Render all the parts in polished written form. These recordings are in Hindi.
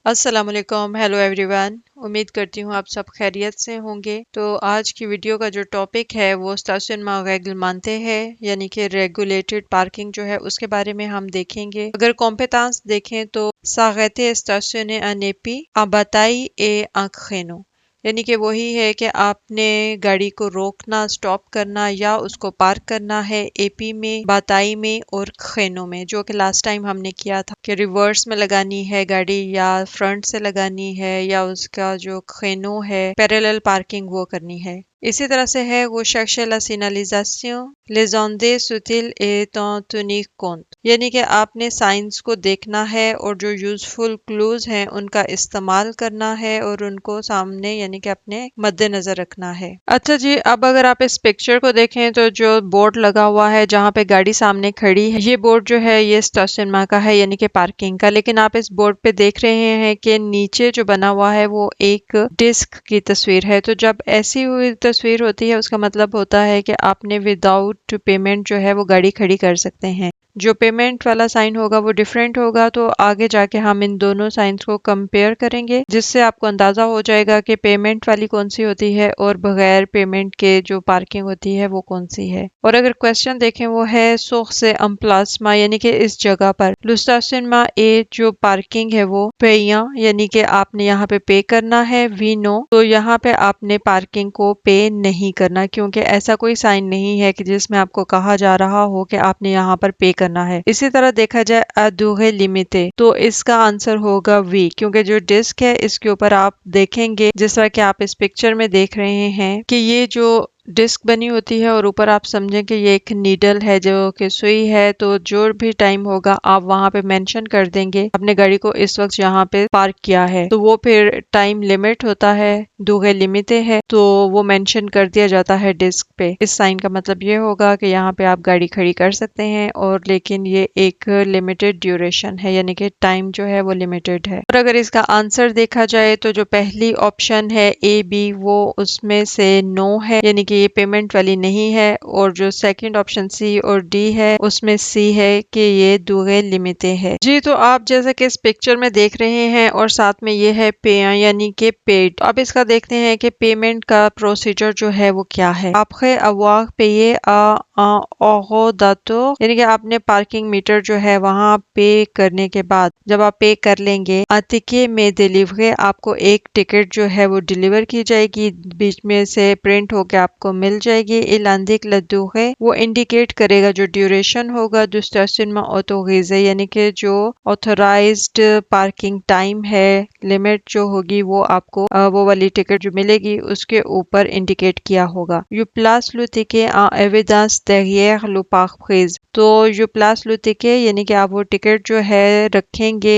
अस्सलाम वालेकुम। Hello everyone. उम्मीद करती हूँ आप सब खैरियत से होंगे। तो आज की वीडियो का जो टॉपिक है वो स्टेशन मानते हैं यानी कि रेगुलेटेड पार्किंग जो है उसके बारे में हम देखेंगे। अगर कॉम्पिटेंस देखें तो सागते स्टेशन अनेपी अबाताई ए आंखेनो यानी कि वही है कि आपने गाड़ी को रोकना, स्टॉप करना या उसको पार्क करना है एपी में, बाताई में और खेनो में, जो कि लास्ट टाइम हमने किया था कि रिवर्स में लगानी है गाड़ी या फ्रंट से लगानी है या उसका जो खेनो है पैरेलल पार्किंग वो करनी है। इसी तरह से है वो cherche la signalisation, les ondes utiles et tenir compte यानी कि आपने साइंस को देखना है और जो यूजफुल क्लूज हैं उनका इस्तेमाल करना है और उनको सामने यानी कि अपने मद्देनजर रखना है। अच्छा जी, अब अगर आप इस पिक्चर को देखें तो जो बोर्ड लगा हुआ है जहाँ पे गाड़ी सामने खड़ी है, ये बोर्ड जो है ये स्टेशन का है यानी कि पार्किंग का। लेकिन आप इस बोर्ड पे देख रहे हैं कि नीचे जो बना हुआ है वो एक डिस्क की तस्वीर है। तो जब ऐसी हुई तस्वीर होती है उसका मतलब होता है कि आपने विदाउट पेमेंट जो है वो गाड़ी खड़ी कर सकते हैं। जो पेमेंट वाला साइन होगा वो डिफरेंट होगा, तो आगे जाके हम इन दोनों साइंस को कंपेयर करेंगे जिससे आपको अंदाजा हो जाएगा कि पेमेंट वाली कौन सी होती है और बगैर पेमेंट के जो पार्किंग होती है वो कौन सी है। और अगर क्वेश्चन देखें वो है सोख से अम्प्लास्मा यानी कि इस जगह पर लुस्टासिनमा ए जो पार्किंग है वो पेया यानी कि आपने यहाँ पे पे करना है। वी नो तो यहाँ पे आपने पार्किंग को पे नहीं करना क्योंकि ऐसा कोई साइन नहीं है कि जिसमें आपको कहा जा रहा हो कि आपने यहाँ पर पे करना है। इसी तरह देखा जाए अदुहे लिमिटे तो इसका आंसर होगा वी, क्योंकि जो डिस्क है इसके ऊपर आप देखेंगे जिस तरह कि आप इस पिक्चर में देख रहे हैं कि ये जो डिस्क बनी होती है और ऊपर आप समझें कि ये एक नीडल है जो कि सुई है। तो जो भी टाइम होगा आप वहां पे मेंशन कर देंगे अपने गाड़ी को इस वक्त यहाँ पे पार्क किया है, तो वो फिर टाइम लिमिट होता है, दुगे लिमिटे है, तो वो मेंशन कर दिया जाता है डिस्क पे। इस साइन का मतलब ये होगा कि यहाँ पे आप गाड़ी खड़ी कर सकते हैं और लेकिन ये एक लिमिटेड ड्यूरेशन है यानी कि टाइम जो है वो लिमिटेड है। और अगर इसका आंसर देखा जाए तो जो पहली ऑप्शन है ए बी वो उसमें से नो है यानी कि ये पेमेंट वाली नहीं है, और जो सेकंड ऑप्शन सी और डी है उसमें सी है कि ये दुगे लिमिटे है। जी, तो आप जैसे कि इस पिक्चर में देख रहे हैं और साथ में ये है पे यानी कि पेड। अब इसका देखते हैं कि पेमेंट का प्रोसीजर जो है वो क्या है। आपके अवाक पे ये ओहो दातो यानी कि आपने पार्किंग मीटर जो है वहां पे करने के बाद जब आप पे कर लेंगे आतिके में डिलीवरी आपको एक टिकट जो है वो डिलीवर की जाएगी, बीच में से प्रिंट होकर आपको मिल जाएगी। इलांदिक लड्डू है वो इंडिकेट करेगा जो ड्यूरेशन होगा दुस्तासिन में ऑटोरीजे यानी कि जो ऑथोराइज्ड पार्किंग टाइम है, लिमिट जो होगी वो आपको वो वाली टिकट जो मिलेगी उसके ऊपर इंडिकेट किया होगा। You pliers low ticket en évidence derrière le pare-brise तो यू प्लास लो ticket यानी कि आप वो टिकट जो है रखेंगे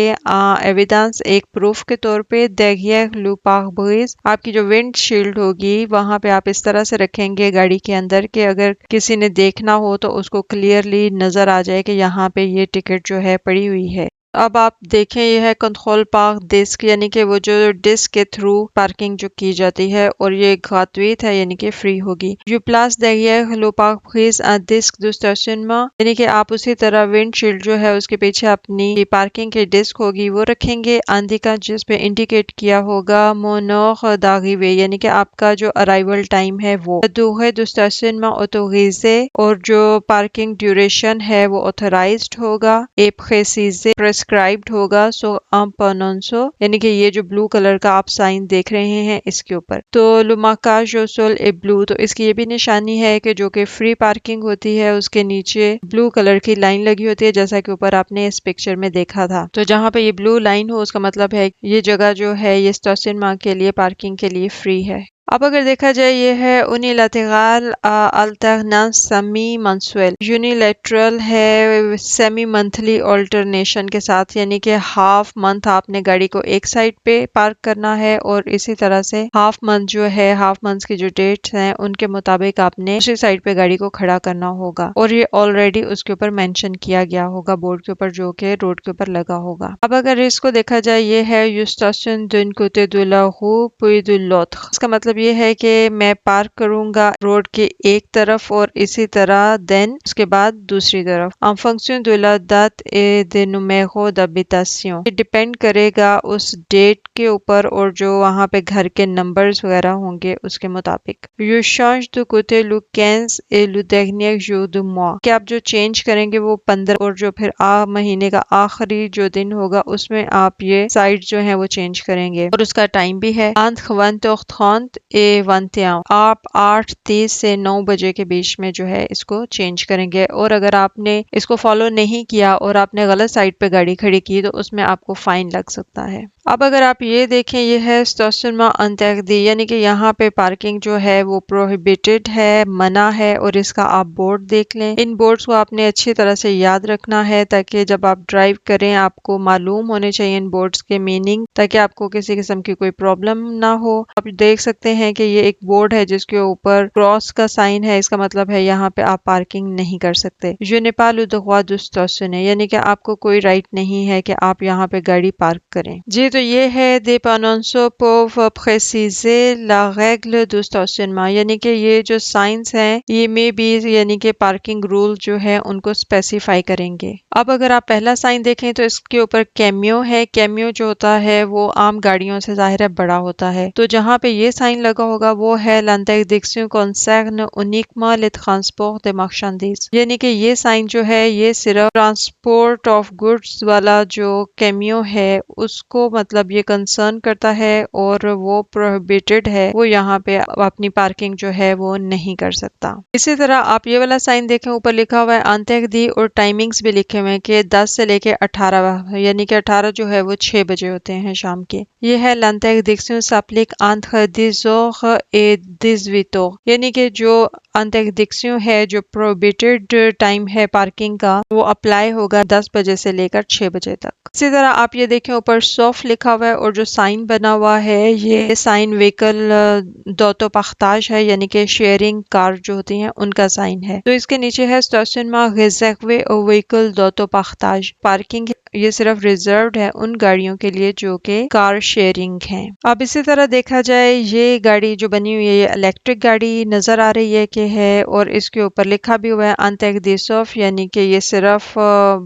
एविडेंस एक प्रूफ के तौर पे derrière le pare-brise आपकी जो विंड शील्ड होगी वहां पे आप इस तरह से रखेंगे गाड़ी के अंदर कि अगर किसी ने देखना हो तो उसको क्लियरली नजर आ जाए कि यहाँ पे ये टिकट जो है पड़ी हुई है। अब आप देखें यह है कंट्रोल पार्क डिस्क यानी कि वो जो डिस्क के थ्रू पार्किंग जो की जाती है और ये ग्रातुइट है यानी कि फ्री होगी। You pliers derrière le pare-brise un disque de stationnement यानी कि आप उसी तरह विंडशील्ड जो है उसके पीछे अपनी पार्किंग की डिस्क होगी वो रखेंगे। आंधिका जिस पे इंडिकेट किया होगा mon heure d'arrivée यानी कि आपका जो अराइवल टाइम है वो। durée de stationnement autorisé और जो पार्किंग ड्यूरेशन है वो ऑथराइज्ड होगा। ए précisé प्रेस्क्राइब्ड होगा। सो अम्पनोंसो यानी कि ये जो ब्लू कलर का आप साइन देख रहे हैं इसके ऊपर। तो लुमाका जो सोल ए ब्लू तो इसकी ये भी निशानी है कि जो कि फ्री पार्किंग होती है उसके नीचे ब्लू कलर की लाइन लगी होती है जैसा कि ऊपर आपने इस पिक्चर में देखा था। तो जहाँ पे ये ब्लू लाइन हो उसका मतलब है ये जगह जो है ये स्टेशन मार्क के लिए पार्किंग के लिए फ्री है। अब अगर देखा जाए ये है यूनिलैटरल अल्टरनेंस सेमी मंथुअल। यूनिलैटरल है सेमी मंथली ऑल्टरनेशन के साथ यानी कि हाफ मंथ आपने गाड़ी को एक साइड पे पार्क करना है और इसी तरह से हाफ मंथ जो है हाफ मंथ की जो डेट्स हैं उनके मुताबिक आपने दूसरी साइड पे गाड़ी को खड़ा करना होगा और ये ऑलरेडी उसके ऊपर मेंशन किया गया होगा बोर्ड के ऊपर जो कि रोड के ऊपर लगा होगा। अब अगर इसको देखा जाए ये है you station d'une côté de la rue puis de l'autre, इसका मतलब मतलब ये है कि मैं पार्क करूंगा रोड के एक तरफ और इसी तरह देन उसके बाद दूसरी तरफ। En fonction de la date et des numéros d'habitation, ये डिपेंड करेगा उस डेट के ऊपर और जो वहाँ पे घर के नंबर्स वगैरह होंगे उसके मुताबिक। Je change de côté le 15 et le dernier jour du mois, कि आप जो चेंज करेंगे वो 15 और जो फिर महीने का आखिरी जो दिन होगा उसमें आप ये साइड जो है वो चेंज करेंगे। और उसका टाइम भी है entre 20h30 et 21, आप 8:30 से 9 बजे के बीच में जो है इसको चेंज करेंगे। और अगर आपने इसको फॉलो नहीं किया और आपने गलत साइड पे गाड़ी खड़ी की तो उसमें आपको फाइन लग सकता है। अब अगर आप ये देखें, ये है स्टेशनमा अंतर्दी, यानी कि यहाँ पे पार्किंग जो है वो प्रोहिबिटेड है, मना है। और इसका आप बोर्ड देख लें। इन बोर्ड्स को आपने अच्छी तरह से याद रखना है ताकि जब आप ड्राइव करें आपको मालूम होने चाहिए इन बोर्ड्स के मीनिंग, ताकि आपको किसी किस्म की कोई प्रॉब्लम ना हो। आप देख सकते हैं कि ये एक बोर्ड है जिसके ऊपर क्रॉस का साइन है, इसका मतलब है यहाँ पे आप पार्किंग नहीं कर सकते। Je n'ai pas le droit de stationner, यानी कि आपको कोई राइट नहीं है कि आप यहाँ पे गाड़ी पार्क करें। जी, तो ये है des panneaux pour préciser la règle du stationnement, यानी कि ये जो साइंस हैं ये में भी यानी कि पार्किंग रूल जो है उनको स्पेसिफाई करेंगे। अब अगर आप पहला साइन देखें तो इसके ऊपर कैमियो है। कैमियो जो होता है वो आम गाड़ियों से जाहिर है बड़ा होता है। तो जहाँ पे ये साइन लगा होगा वो है l'interdiction concerne uniquement les transports de marchandises, यानी कि ये साइन जो है ये सिर्फ ट्रांसपोर्ट ऑफ गुड्स वाला जो कैमियो है उसको मतलब ये कंसर्न करता है और वो प्रोहिबिटेड है, वो यहाँ पे अपनी पार्किंग जो है वो नहीं कर सकता। इसी तरह आप ये वाला साइन देखें, ऊपर लिखा हुआ है अंतर्दी और टाइमिंग्स भी लिखे हुए हैं कि 10 से लेके 18, यानी कि 18 जो है वो 6 बजे होते हैं शाम के। ये है l'interdiction s'applique entre 10h et 18h, यानी कि जो इंटरडिक्शन है, जो प्रोहिबिटेड टाइम है पार्किंग का, वो अप्लाई होगा 10 बजे से लेकर 6 बजे तक। इसी तरह आप ये देखें ऊपर सॉफ लिखा हुआ है और जो साइन बना हुआ है ये साइन व्हीकल d'autopartage है, यानी कि शेयरिंग कार जो होती हैं उनका साइन है। तो इसके नीचे है stationnement réservé aux véhicules d'autopartage, parking ये सिर्फ रिजर्व्ड है उन गाड़ियों के लिए जो कि कार शेयरिंग हैं। अब इसी तरह देखा जाए ये गाड़ी जो बनी हुई है ये इलेक्ट्रिक गाड़ी नजर आ रही है कि है, और इसके ऊपर लिखा भी हुआ है अंतर्दी सॉफ, यानी कि ये सिर्फ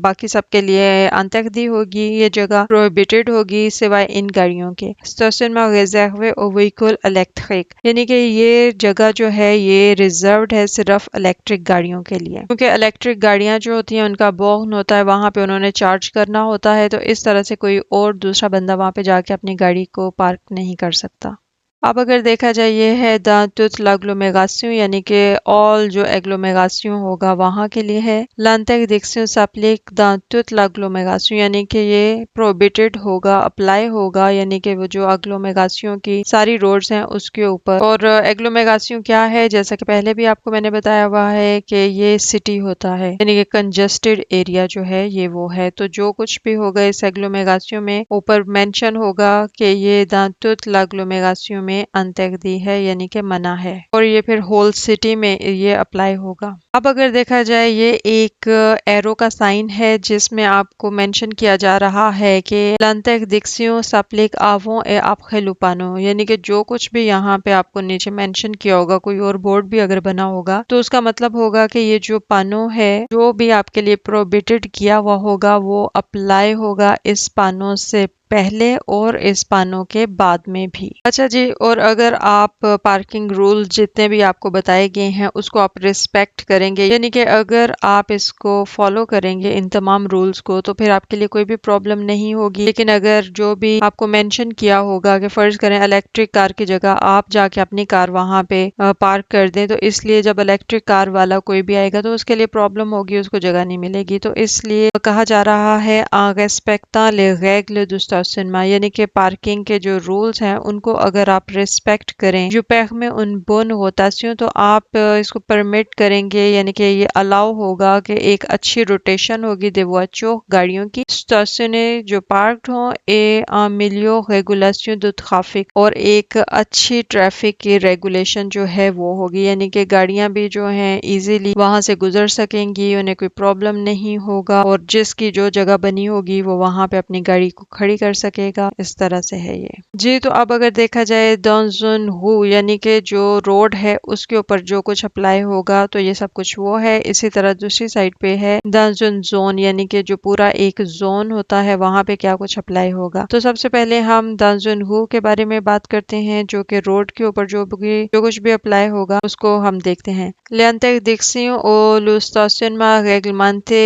बाकी सबके लिए अंतर्दी होगी, ये जगह प्रोहिबिटेड होगी सिवाय इन गाड़ियों के। stationnement réservé aux véhicules électriques, यानी कि ये जगह जो है ये रिजर्व्ड है सिर्फ इलेक्ट्रिक गाड़ियों के लिए, क्योंकि इलेक्ट्रिक गाड़ियां जो होती हैं उनका बोहन होता है, वहां पे उन्होंने चार्ज करना होता है, तो इस तरह से कोई और दूसरा बंदा वहां पे जाके अपनी गाड़ी को पार्क नहीं कर सकता। अब अगर देखा जाए ये है दांतुत l'agglomération, यानी कि ऑल जो एग्लोमेगासियों होगा वहां के लिए है। l'interdiction s'applique dans toute l'agglomération, यानी कि ये प्रोहिबिटेड होगा, अप्लाई होगा, यानी कि वो जो एग्लोमेगासियों की सारी रोड्स हैं उसके ऊपर। और एग्लोमेगासियों क्या है, जैसा कि पहले भी आपको मैंने बताया हुआ है कि ये सिटी होता है, यानी कि कंजस्टेड एरिया जो है ये वो है। तो जो कुछ भी होगा इस एग्लोमेगासियों में ऊपर मेंशन होगा कि ये दांतुत l'agglomération में अंतर्दी है, यानी कि मना है, और ये फिर होल सिटी में ये अप्लाई होगा। अब अगर देखा जाए ये एक एरो का साइन है जिसमें आपको मेंशन किया जा रहा है कि l'interdiction s'applique avant et après le panneau, यानी कि जो कुछ भी यहाँ पे आपको नीचे मेंशन किया होगा, कोई और बोर्ड भी अगर बना होगा तो उसका मतलब होगा कि ये जो पानो है जो भी आपके लिए प्रोहिबिटेड किया हुआ होगा वो अप्लाई होगा इस पानो से पहले और इस पानों के बाद में भी। अच्छा जी, और अगर आप पार्किंग रूल जितने भी आपको बताए गए हैं उसको आप रिस्पेक्ट करेंगे, यानी कि अगर आप इसको फॉलो करेंगे इन तमाम रूल्स को, तो फिर आपके लिए कोई भी प्रॉब्लम नहीं होगी। लेकिन अगर जो भी आपको मेंशन किया होगा कि फर्ज करें इलेक्ट्रिक कार की जगह आप जाके अपनी कार वहां पे पार्क कर दें, तो इसलिए जब इलेक्ट्रिक कार वाला कोई भी आएगा तो उसके लिए प्रॉब्लम होगी, उसको जगह नहीं मिलेगी। तो इसलिए कहा जा रहा है en respectant les règles du stationnement, यानी कि पार्किंग के जो रूल्स हैं उनको अगर आप रिस्पेक्ट करें, जो पैक में उन बोन रोटेशन, तो आप इसको परमिट करेंगे, यानी कि ये अलाउ होगा कि एक अच्छी रोटेशन होगी दे वॉइचर गाड़ियों की, स्टेशने जो पार्क्ड हों ए मिलियो रेगुलेशन दो ट्रैफिक, और एक अच्छी ट्रैफिक की रेगुलेशन जो है वो होगी, यानी कि गाड़ियां भी जो हैं इजीली वहां से गुजर सकेंगी, उन्हें कोई प्रॉब्लम नहीं होगा, और जिसकी जो जगह बनी होगी वो वहां पे अपनी गाड़ी को खड़ी कर कर सकेगा। इस तरह से है ये जी। तो अब अगर देखा जाए दांजुन हु यानी कि जो रोड है उसके ऊपर जो कुछ अप्लाई होगा तो ये सब कुछ वो है। इसी तरह दूसरी साइड पे है दांजुन जोन यानी कि जो पूरा एक जोन होता है वहां पे क्या कुछ अप्लाई होगा। तो सबसे पहले हम दांजुन हु के बारे में बात करते हैं जो कि रोड के ऊपर जो कुछ भी अप्लाई होगा उसको हम देखते हैं। L'interdiction ou le stationnement réglementé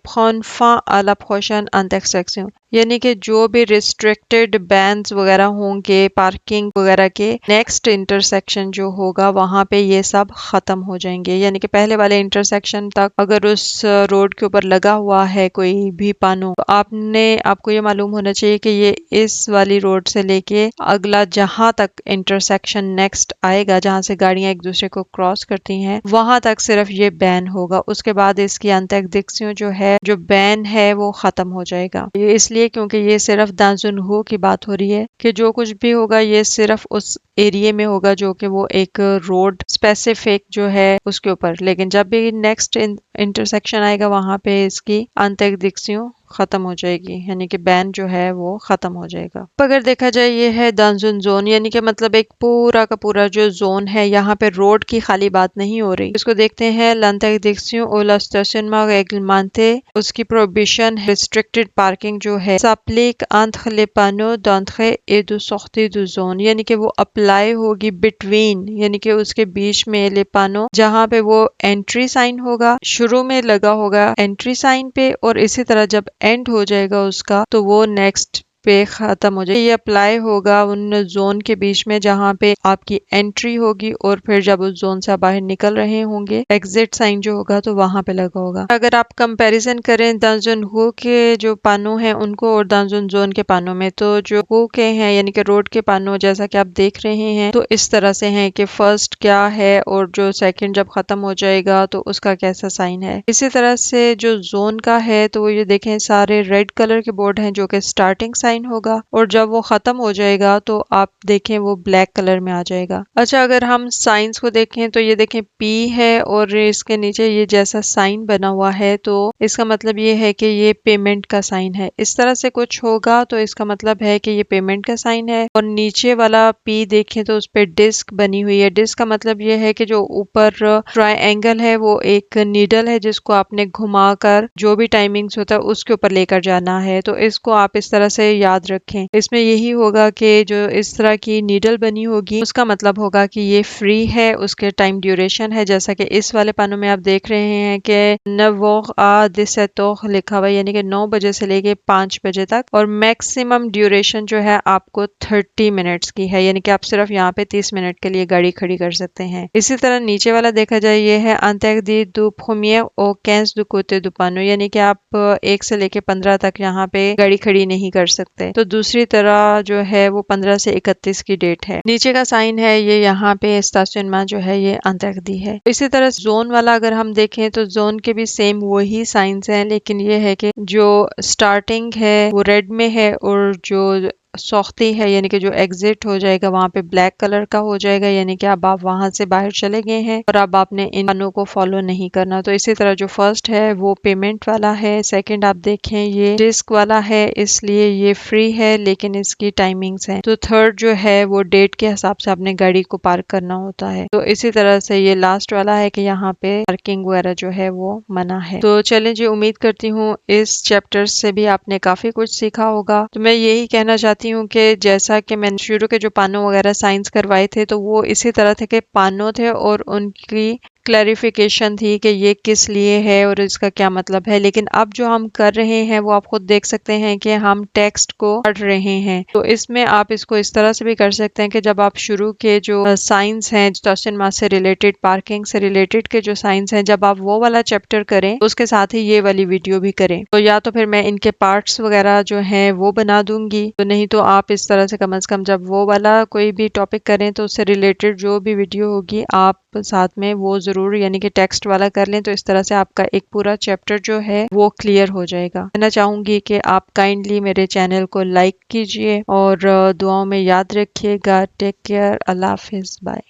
prend fin à la prochaine intersection। यानी कि जो भी रिस्ट्रिक्टेड बैंस वगैरह होंगे पार्किंग वगैरह के नेक्स्ट इंटरसेक्शन जो होगा वहां पे ये सब खत्म हो जाएंगे। यानी कि पहले वाले इंटरसेक्शन तक अगर उस रोड के ऊपर लगा हुआ है कोई भी पानो तो आपको ये मालूम होना चाहिए कि ये इस वाली रोड से लेके अगला जहां तक इंटरसेक्शन नेक्स्ट आएगा जहां से गाड़ियां एक दूसरे को क्रॉस करती हैं वहां तक सिर्फ ये बैन होगा। उसके बाद इसकी अंतर्दिक्सियों जो है जो बैन है वो खत्म हो जाएगा। ये इसलिए क्योंकि ये सिर्फ दांजुनहू की बात हो रही है कि जो कुछ भी होगा ये सिर्फ उस एरिया में होगा जो कि वो एक रोड स्पेसिफिक जो है उसके ऊपर। लेकिन जब भी नेक्स्ट इंटरसेक्शन आएगा वहां पे इसकी अंतर्दिक्सियों खत्म हो जाएगी यानी कि बैन जो है वो खत्म हो जाएगा। अब अगर देखा जाए ये है दांजुन जोन यानी कि मतलब एक पूरा का पूरा जो जोन है यहाँ पे रोड की खाली बात नहीं हो रही। इसको देखते हैं l'interdiction ou la stationnement réglementé उसकी प्रोहिबिशन रिस्ट्रिक्टेड पार्किंग जो है s'applique entre les panneaux d'entrée et de sortie du zone यानी कि वो अप्लाई होगी बिटवीन यानी कि उसके बीच में ले पानो जहाँ पे वो एंट्री साइन होगा शुरू में लगा होगा एंट्री साइन पे और इसी तरह जब एंड हो जाएगा उसका तो वो नेक्स्ट पे खत्म हो जाएगी। ये अप्लाई होगा उन जोन के बीच में जहाँ पे आपकी एंट्री होगी और फिर जब उस जोन से आप बाहर निकल रहे होंगे एग्जिट साइन जो होगा तो वहां पे लगा होगा। अगर आप कंपैरिजन करें दांजुन हु के जो पानो हैं उनको और दांजुन जोन के पानों में तो जो हु के हैं यानी कि रोड के पानो जैसा कि आप देख रहे हैं तो इस तरह से हैं कि फर्स्ट क्या है और जो सेकंड जब खत्म हो जाएगा तो उसका कैसा साइन है। इसी तरह से जो जोन का है तो वो ये देखें सारे रेड कलर के बोर्ड हैं जो कि स्टार्टिंग साइन होगा और जब वो खत्म हो जाएगा तो आप देखें वो ब्लैक कलर में आ जाएगा। अच्छा अगर हम साइंस को देखें तो ये देखें पी है और इसके नीचे ये जैसा साइन बना हुआ है तो इसका मतलब ये है कि ये पेमेंट का साइन है। इस तरह से कुछ होगा तो इसका मतलब है कि ये पेमेंट का साइन है। और नीचे वाला पी देखें तो उस पर डिस्क बनी हुई है। डिस्क का मतलब ये है कि जो ऊपर ट्रायंगल है वो एक नीडल है जिसको आपने घुमाकर जो भी टाइमिंग्स होता है उसके ऊपर लेकर जाना है। तो इसको आप इस तरह से याद रखें। इसमें यही होगा कि जो इस तरह की नीडल बनी होगी उसका मतलब होगा कि ये फ्री है उसके टाइम ड्यूरेशन है। जैसा कि इस वाले पानों में आप देख रहे हैं कि 9 लिखा हुआ है यानी कि 9 बजे से लेके 5 बजे तक और मैक्सिमम ड्यूरेशन जो है आपको 30 मिनट्स की है यानी कि आप सिर्फ यहाँ पे 30 मिनट के लिए गाड़ी खड़ी कर सकते हैं। इसी तरह नीचे वाला देखा जाए ये है अंतर्दी दो premier और 15 दो कोते दो पानो यानी कि आप 1 से लेके 15 तक यहाँ पे गाड़ी खड़ी नहीं कर सकते। तो दूसरी तरह जो है वो 15 से 31 की डेट है। नीचे का साइन है ये यहाँ पे स्टेशन में जो है ये अंतर्दी है। इसी तरह जोन वाला अगर हम देखें तो जोन के भी सेम वही साइंस हैं लेकिन ये है कि जो स्टार्टिंग है वो रेड में है और जो सौख्ती है यानी कि जो एग्जिट हो जाएगा वहां पे ब्लैक कलर का हो जाएगा यानी कि अब आप वहां से बाहर चले गए हैं और अब आपने इन कानूनों को फॉलो नहीं करना। तो इसी तरह जो फर्स्ट है वो पेमेंट वाला है। सेकंड आप देखें ये डिस्क वाला है इसलिए ये फ्री है लेकिन इसकी टाइमिंग्स है। तो थर्ड जो है वो डेट के हिसाब से आपने गाड़ी को पार्क करना होता है। तो इसी तरह से ये लास्ट वाला है कि यहाँ पे पार्किंग वगैरह जो है वो मना है। तो चलें जी उम्मीद करती हूँ इस चैप्टर से भी आपने काफी कुछ सीखा होगा। तो मैं यही कहना चाहती हूँ कि जैसा कि मैंने शुरू के जो पानों वगैरह साइंस करवाए थे तो वो इसी तरह थे कि पानों थे और उनकी क्लैरिफिकेशन थी कि ये किस लिए है और इसका क्या मतलब है। लेकिन अब जो हम कर रहे हैं वो आप खुद देख सकते हैं कि हम टेक्स्ट को पढ़ रहे हैं। तो इसमें आप इसको इस तरह से भी कर सकते हैं कि जब आप शुरू के जो साइंस हैं क्वेश्चन मार्क से रिलेटेड पार्किंग से रिलेटेड के जो साइंस हैं जब आप वो वाला चैप्टर करें तो उसके साथ ही ये वाली वीडियो भी करें। तो या तो फिर मैं इनके पार्ट्स वगैरह जो हैं वो बना दूंगी तो नहीं तो आप इस तरह से कम जब वो वाला कोई भी टॉपिक करें तो उससे रिलेटेड जो भी वीडियो होगी आप साथ में वो जरूर यानी कि टेक्स्ट वाला कर लें। तो इस तरह से आपका एक पूरा चैप्टर जो है वो क्लियर हो जाएगा। मैं चाहूंगी कि आप काइंडली मेरे चैनल को लाइक कीजिए और दुआओं में याद रखिएगा। Take care. अल्लाह हाफिज। बाय।